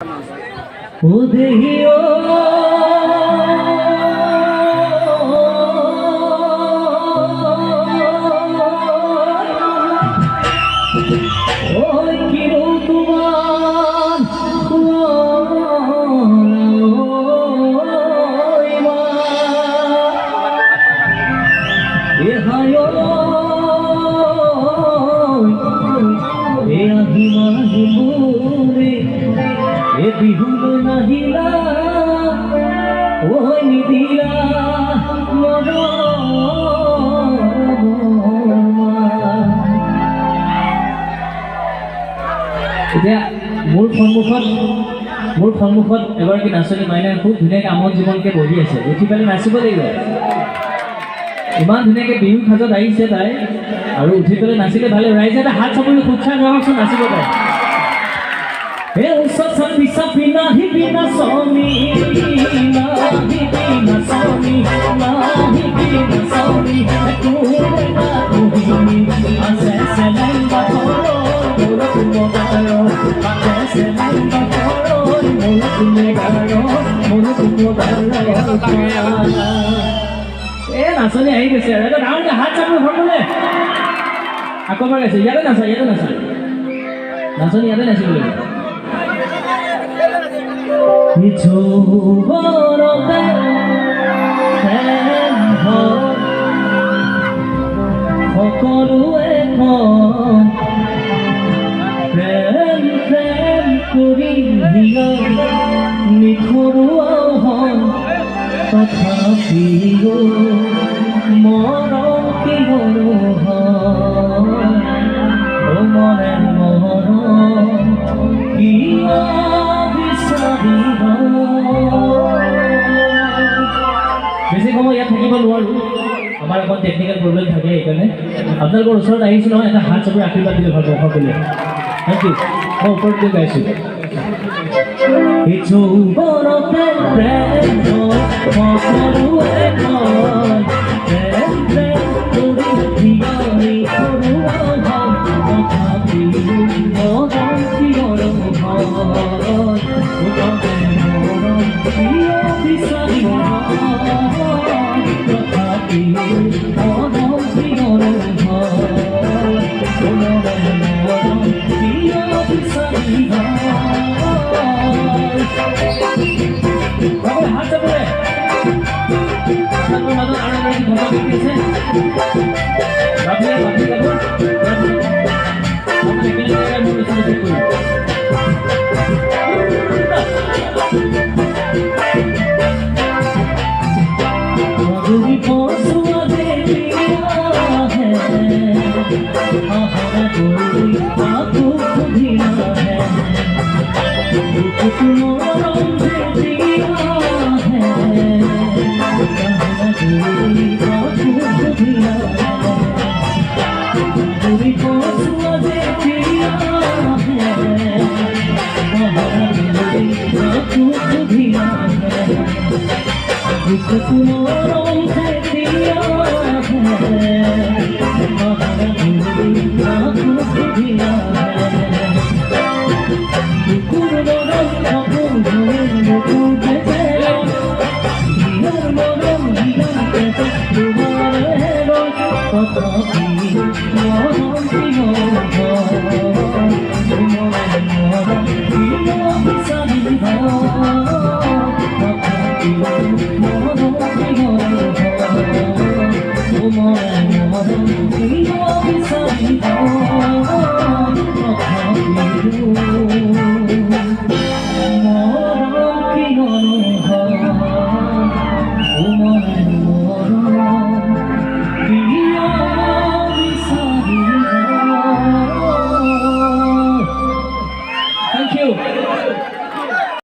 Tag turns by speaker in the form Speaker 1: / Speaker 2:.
Speaker 1: ओ देहियो ओय किरो तुमान ओय मा ए हायो ए আহিमा हिमुरे ए बिहुल नाहिला ओय निदिला এতিয়া মোৰ সন্মুখত এগৰাকী নাচনী মাইনাই খুব ধুনীয়াকৈ আমোদ জীৱনকে বহি আছে উঠি পেলাই নাচিব লাগিব ইমান ধুনীয়াকৈ বিহু সাজত আহিছে তাই আৰু উঠি পেলাই নাচিলে ভালে ৰাইজে এটা হাত চাপৰি উৎসাহ জনাওকচোন নাচিব তাই Eu sou sapina ribina somi na ribina somi tu na ribini acesse lenda coro molo tu garo acesse lenda coro molo tu garo নাচনী আহি গৈছে এটা ডাঙৰকৈ হাত চাপৰি ভৰবলে আকৌ এবাৰ গাইছে ইয়াতে নাচা নাচনী ইয়াতে নাচিব লাগিব যৌবনতে সকলোৱে প্ৰেম কৰি নিখৰুৱা হয় তথাপিও মৰম কিহৰো হয় মনে মৰম কিয় বেছি সময় ইয়াত থাকিব নোৱাৰোঁ আমাৰ এখন টেকনিকেল প্ৰব্লেম থাকে সেইকাৰণে আপোনালোকৰ ওচৰত আহিছোঁ নহয় এটা হাত চাপৰি আশীৰ্বাদ দিলে ভাল সকলোৱে থেংক ইউ মই ওপৰত গৈ গাইছোঁ যৌবনতে প্ৰেম সকলোৱে Oh